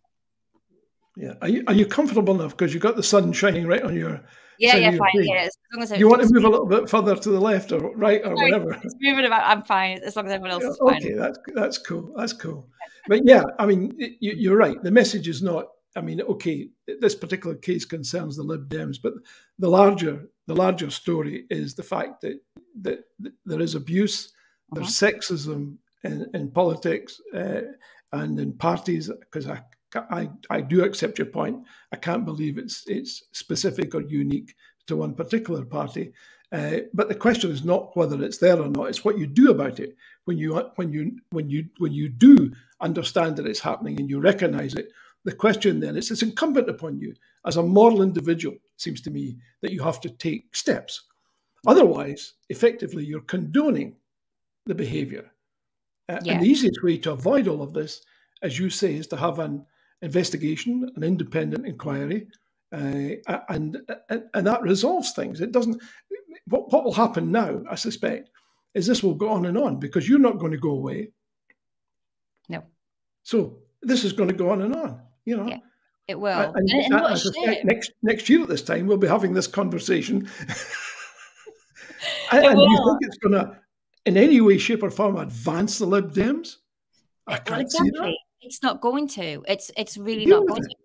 Yeah. Are you comfortable enough? Because you've got the sun shining right on your. Yeah, fine. Yeah, as long as you want to move a little bit further to the left or right or whatever? It's moving about. I'm fine as long as everyone else is fine. Okay, that's cool. That's cool. But yeah, I mean, you're right. The message is not. I mean, okay, this particular case concerns the Lib Dems, but the larger story is the fact that there is abuse, there's sexism in politics and in parties. Because I do accept your point. I can't believe it's specific or unique to one particular party. But the question is not whether it's there or not. It's what you do about it when you do understand that it's happening and you recognise it. The question then is, it's incumbent upon you as a moral individual, it seems to me, that you have to take steps. Otherwise, effectively, you're condoning the behaviour. And the easiest way to avoid all of this, as you say, is to have an investigation, an independent inquiry, and that resolves things. It doesn't. What will happen now, I suspect, is this will go on and on, because you're not going to go away. No. So this is going to go on and on. You know. Yeah, it will. And I suspect next year at this time we'll be having this conversation. and do you think it's going to, in any way, shape, or form, advance the Lib Dems? I can't see that. It's not going to. It's really not going to.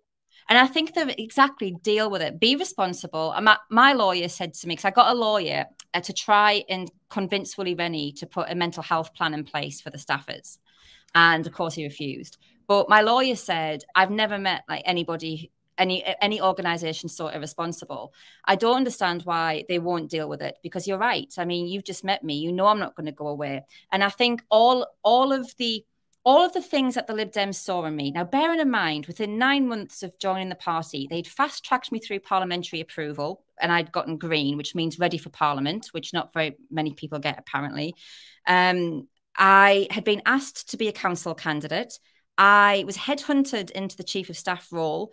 And I think that deal with it. Be responsible. And my lawyer said to me, because I got a lawyer to try and convince Willie Rennie to put a mental health plan in place for the staffers. And of course he refused. But my lawyer said, I've never met like anybody, any organization so irresponsible. I don't understand why they won't deal with it, because you're right. I mean, you've just met me. You know I'm not going to go away. And I think all of the things that the Lib Dems saw in me. Now, bearing in mind, within 9 months of joining the party, they'd fast-tracked me through parliamentary approval, and I'd gotten green, which means ready for Parliament, which not very many people get, apparently. I had been asked to be a council candidate. I was headhunted into the Chief of Staff role.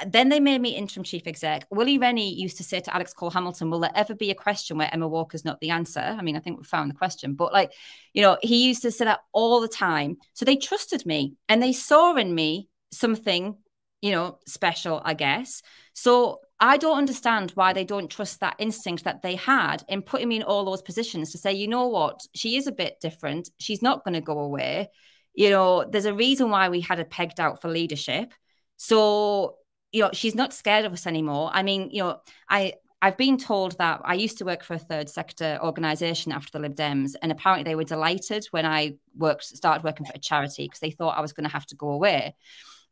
Then they made me interim chief exec. Willie Rennie used to say to Alex Cole-Hamilton, will there ever be a question where Emma Walker's not the answer? I mean, I think we found the question. But like, you know, he used to say that all the time. So they trusted me and they saw in me something, you know, special, I guess. So I don't understand why they don't trust that instinct that they had in putting me in all those positions to say, you know what, she is a bit different. She's not going to go away. You know, there's a reason why we had her pegged out for leadership. So, you know, she's not scared of us anymore. I mean, you know, I've been told that I used to work for a third sector organisation after the Lib Dems, and apparently they were delighted when I started working for a charity because they thought I was going to have to go away.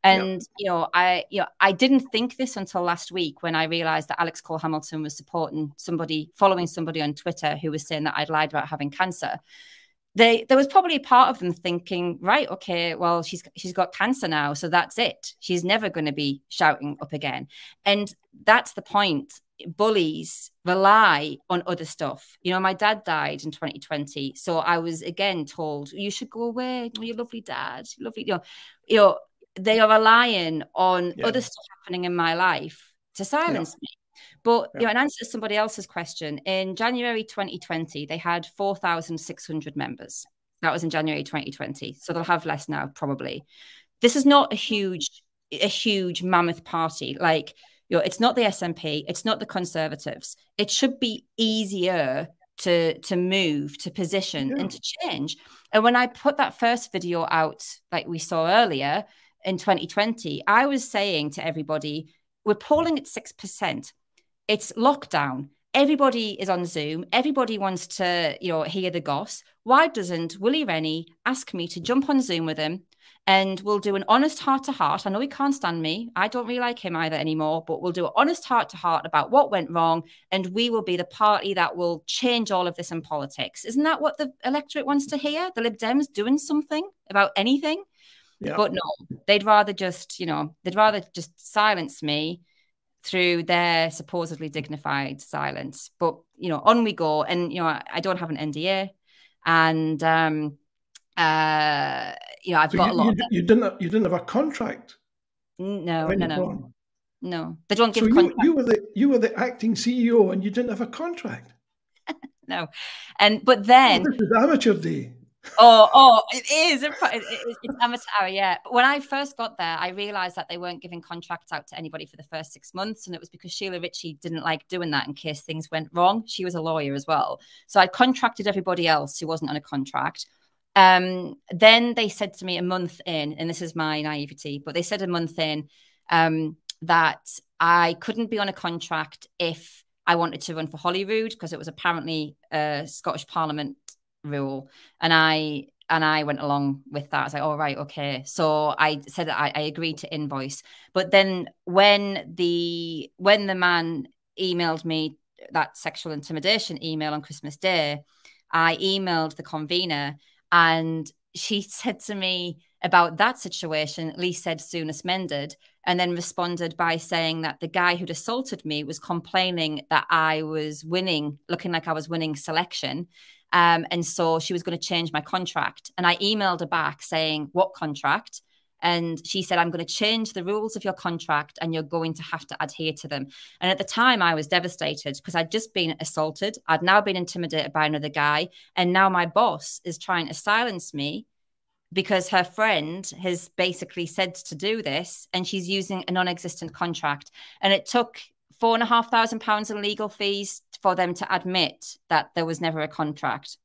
And, you know, I didn't think this until last week when I realised that Alex Cole-Hamilton was following somebody on Twitter who was saying that I'd lied about having cancer. there was probably a part of them thinking, right, okay, well, she's got cancer now, so that's it. She's never going to be shouting up again. And that's the point. Bullies rely on other stuff. You know, my dad died in 2020, so I was again told, you should go away. Your lovely dad, lovely. You know, they are relying on other stuff happening in my life to silence me. But you know, in answer to somebody else's question, in January 2020, they had 4,600 members. That was in January 2020. So they'll have less now, probably. This is not a huge mammoth party. Like, you know, it's not the SNP, it's not the Conservatives. It should be easier to move, to position, and to change. And when I put that first video out, like we saw earlier in 2020, I was saying to everybody, we're polling at 6%. It's lockdown. Everybody is on Zoom. Everybody wants to, you know, hear the goss. Why doesn't Willie Rennie ask me to jump on Zoom with him, and we'll do an honest heart-to-heart. I know he can't stand me. I don't really like him either anymore, but we'll do an honest heart-to-heart about what went wrong, and we will be the party that will change all of this in politics. Isn't that what the electorate wants to hear? The Lib Dems doing something about anything? Yeah. But no, they'd rather just, you know, they'd rather just silence me through their supposedly dignified silence. But, you know, on we go. And, you know, I don't have an NDA. And, you know, I've got a lot. You didn't have a contract? No. They don't give contracts. You were the acting CEO and you didn't have a contract? No. But then... This is amateur day. Oh, it is. It's amateur hour, yeah. But when I first got there, I realised that they weren't giving contracts out to anybody for the first 6 months. And it was because Sheila Ritchie didn't like doing that in case things went wrong. She was a lawyer as well. So I contracted everybody else who wasn't on a contract. Then they said to me a month in, and this is my naivety, but they said a month in that I couldn't be on a contract if I wanted to run for Holyrood, because it was apparently a Scottish Parliament rule, and I went along with that. I was like, oh, right, okay. So I said that I agreed to invoice. But then when the man emailed me that sexual intimidation email on Christmas Day, I emailed the convener, and she said to me about that situation, Lee said soonest mended, and then responded by saying that the guy who'd assaulted me was complaining that I was winning, looking like I was winning selection. And so she was going to change my contract. And I emailed her back saying, what contract? And she said, I'm going to change the rules of your contract and you're going to have to adhere to them. And at the time I was devastated because I'd just been assaulted. I'd now been intimidated by another guy. And now my boss is trying to silence me because her friend has basically said to do this, and she's using a non-existent contract. And it took £4,500 in legal fees for them to admit that there was never a contract.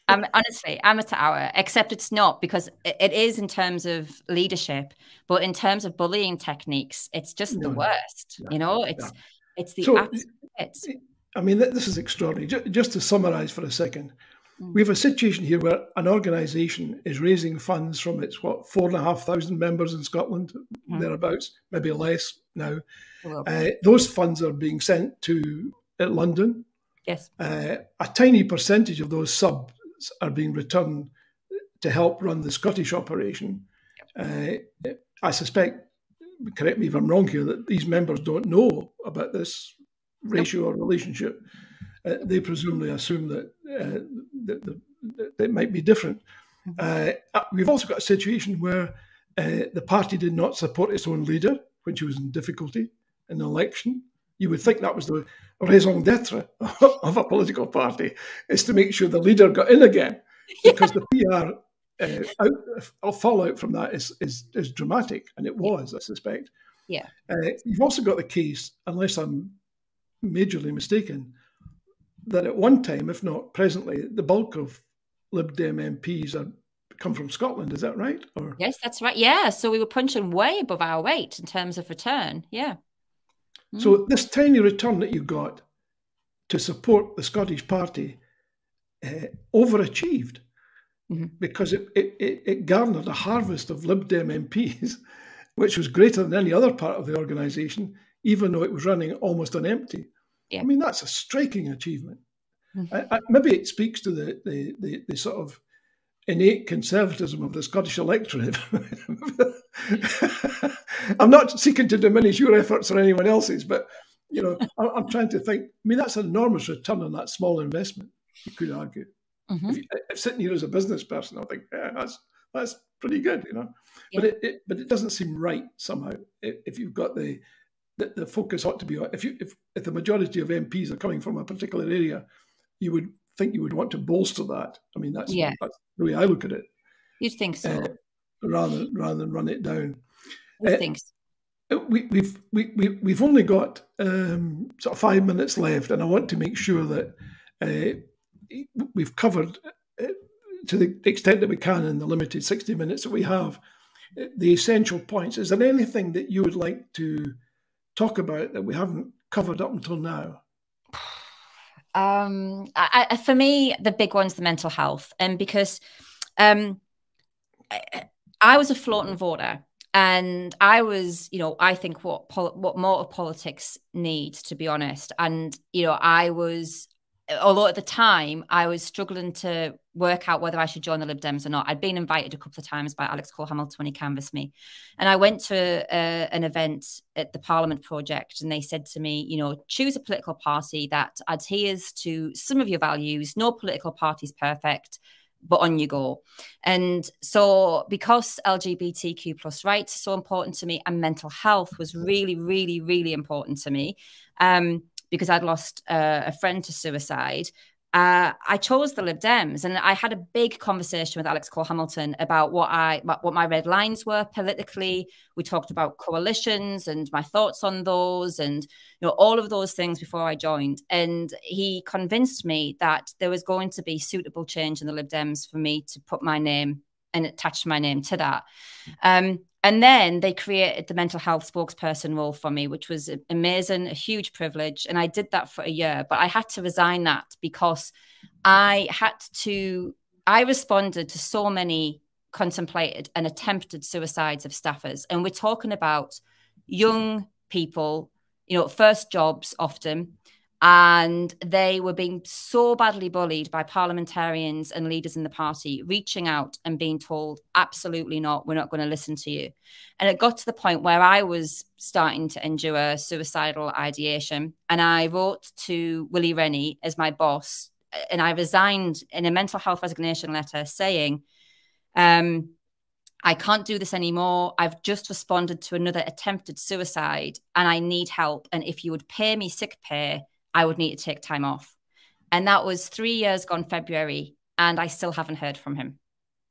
Honestly, amateur hour, except it's not, because it is in terms of leadership, but in terms of bullying techniques, it's just the worst. You know, it's the absolute. I mean, this is extraordinary. Just to summarise for a second, we have a situation here where an organisation is raising funds from its, 4,500 members in Scotland, thereabouts, maybe less now. Those funds are being sent to London. Yes. A tiny percentage of those subs are being returned to help run the Scottish operation. I suspect, correct me if I'm wrong here, that these members don't know about this ratio or relationship. They presumably assume that it might be different. We've also got a situation where the party did not support its own leader when she was in difficulty in an election. You would think that was the raison d'etre of a political party, is to make sure the leader got in again, because the PR fallout from that is dramatic, and it was, I suspect. Yeah. You've also got the case, unless I'm majorly mistaken, that at one time, if not presently, the bulk of Lib Dem MPs come from Scotland. Is that right? Or? Yes, that's right. Yeah, so we were punching way above our weight in terms of return. Yeah. So this tiny return that you got to support the Scottish party overachieved, because it garnered a harvest of Lib Dem MPs, which was greater than any other part of the organisation, even though it was running almost on empty. Yeah. I mean, that's a striking achievement. Maybe it speaks to the sort of innate conservatism of the Scottish electorate. I'm not seeking to diminish your efforts or anyone else's, but I'm trying to think. I mean, that's an enormous return on that small investment, you could argue. If sitting here as a business person, I think that's pretty good, Yeah. But it doesn't seem right somehow. If you've got the focus ought to be on, if the majority of MPs are coming from a particular area, you would think you would want to bolster that. I mean, that's the way I look at it. You'd think so, rather than run it down. You'd think so. We've only got sort of 5 minutes left, and I want to make sure that we've covered to the extent that we can in the limited 60 minutes that we have the essential points. Is there anything that you would like to talk about that we haven't covered up until now? For me, the big one's the mental health, and because I was a floating voter, and I was, I think what more of politics needs, to be honest. And I was, although at the time I was struggling to work out whether I should join the Lib Dems or not. I'd been invited a couple of times by Alex Cole-Hamilton when he canvassed me, and I went to an event at the Parliament Project, and they said to me, choose a political party that adheres to some of your values. No political party is perfect, but on you go. And so because LGBTQ plus rights are so important to me, and mental health was really, really, really important to me, because I'd lost a friend to suicide, I chose the Lib Dems. And I had a big conversation with Alex Cole-Hamilton about what my red lines were politically. We talked about coalitions and my thoughts on those, and all of those things before I joined. And he convinced me that there was going to be suitable change in the Lib Dems for me to put my name and attach my name to that. And then they created the mental health spokesperson role for me, which was amazing, a huge privilege. And I did that for a year, but I had to resign that because I responded to so many contemplated and attempted suicides of staffers. And we're talking about young people, first jobs often. And they were being so badly bullied by parliamentarians and leaders in the party, reaching out and being told, absolutely not, we're not going to listen to you. And it got to the point where I was starting to endure suicidal ideation. And I wrote to Willie Rennie as my boss, and I resigned in a mental health resignation letter saying, I can't do this anymore. I've just responded to another attempted suicide and I need help. And if you would pay me sick pay, I would need to take time off. And that was 3 years gone February, and I still haven't heard from him.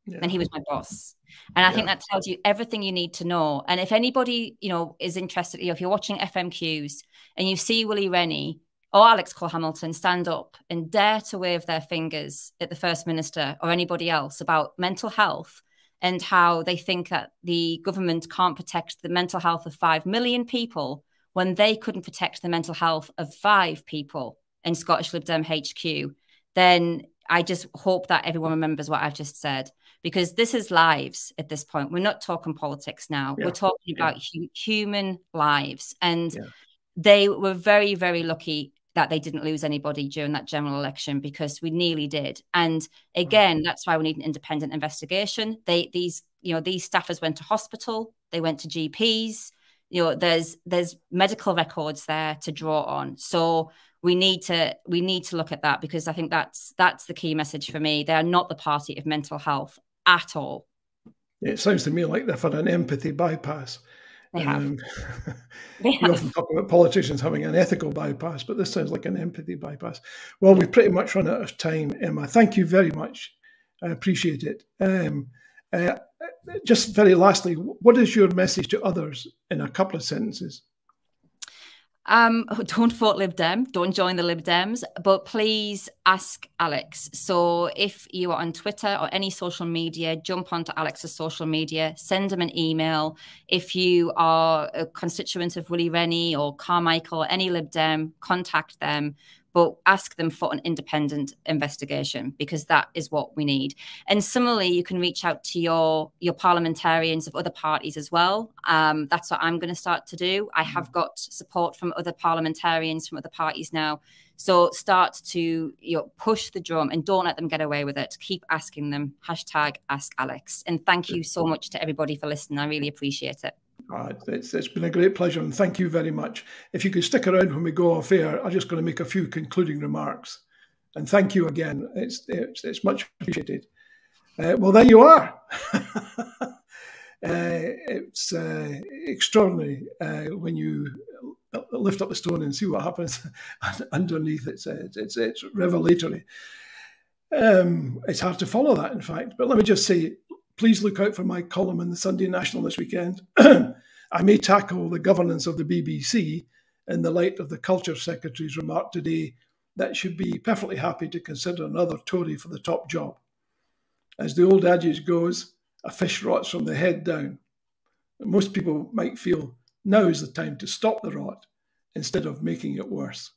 Yeah. And he was my boss. And I think that tells you everything you need to know. And if anybody, is interested, if you're watching FMQs and you see Willie Rennie or Alex Cole-Hamilton stand up and dare to wave their fingers at the First Minister or anybody else about mental health and how they think that the government can't protect the mental health of 5 million people when they couldn't protect the mental health of 5 people in Scottish Lib Dem HQ, then I just hope that everyone remembers what I've just said, because this is lives at this point. We're not talking politics now. Yeah. We're talking about human lives. And they were very, very lucky that they didn't lose anybody during that general election, because we nearly did. And again, that's why we need an independent investigation. These staffers went to hospital, they went to GPs. There's medical records there to draw on. So we need to look at that, because I think that's the key message for me. They are not the party of mental health at all. It sounds to me like they've had an empathy bypass. They have. We often talk about politicians having an ethical bypass, but this sounds like an empathy bypass. Well, we've pretty much run out of time, Emma. Thank you very much. I appreciate it. Just very lastly, what is your message to others in a couple of sentences? Don't vote Lib Dem, don't join the Lib Dems, but please ask Alex. So if you are on Twitter or any social media, jump onto Alex's social media, send him an email. If you are a constituent of Willie Rennie or Carmichael or any Lib Dem, contact them. But ask them for an independent investigation, because that is what we need. And similarly, you can reach out to your parliamentarians of other parties as well. That's what I'm going to start to do. I have got support from other parliamentarians from other parties now So start to push the drum and don't let them get away with it. Keep asking them. #AskAlex. And thank you so much to everybody for listening. I really appreciate it. It's been a great pleasure, and thank you very much. If you could stick around when we go off air, I'm just going to make a few concluding remarks. And thank you again. It's much appreciated. Well, there you are. It's extraordinary when you lift up the stone and see what happens underneath. It's revelatory. It's hard to follow that, in fact. But let me just say, please look out for my column in the Sunday National this weekend. I may tackle the governance of the BBC in the light of the Culture Secretary's remark today that should be perfectly happy to consider another Tory for the top job. As the old adage goes, a fish rots from the head down. Most people might feel now is the time to stop the rot instead of making it worse.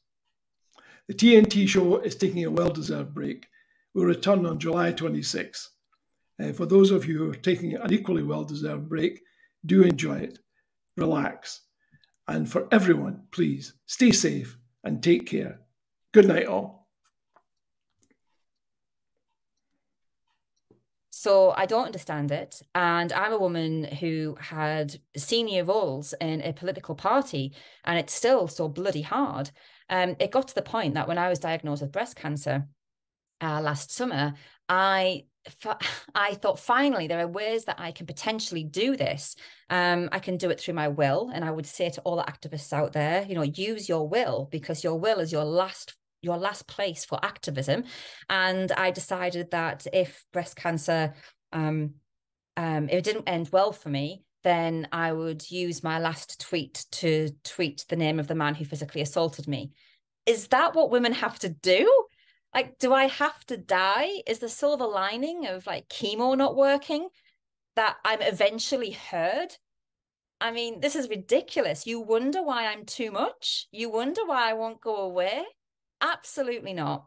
The TNT show is taking a well-deserved break. We'll return on July 26th. For those of you who are taking an equally well-deserved break, do enjoy it, relax. And for everyone, please stay safe and take care. Good night, all. So I don't understand it. And I'm a woman who had senior roles in a political party, and it's still so bloody hard. It got to the point that when I was diagnosed with breast cancer last summer, I thought, finally, there are ways that I can potentially do this. I can do it through my will. And I would say to all the activists out there, use your will, because your will is your last place for activism. And I decided that if breast cancer, it didn't end well for me, then I would use my last tweet to tweet the name of the man who physically assaulted me. Is that what women have to do? Like, do I have to die? Is the silver lining of chemo not working that I'm eventually heard? I mean, this is ridiculous. You wonder why I'm too much? You wonder why I won't go away? Absolutely not.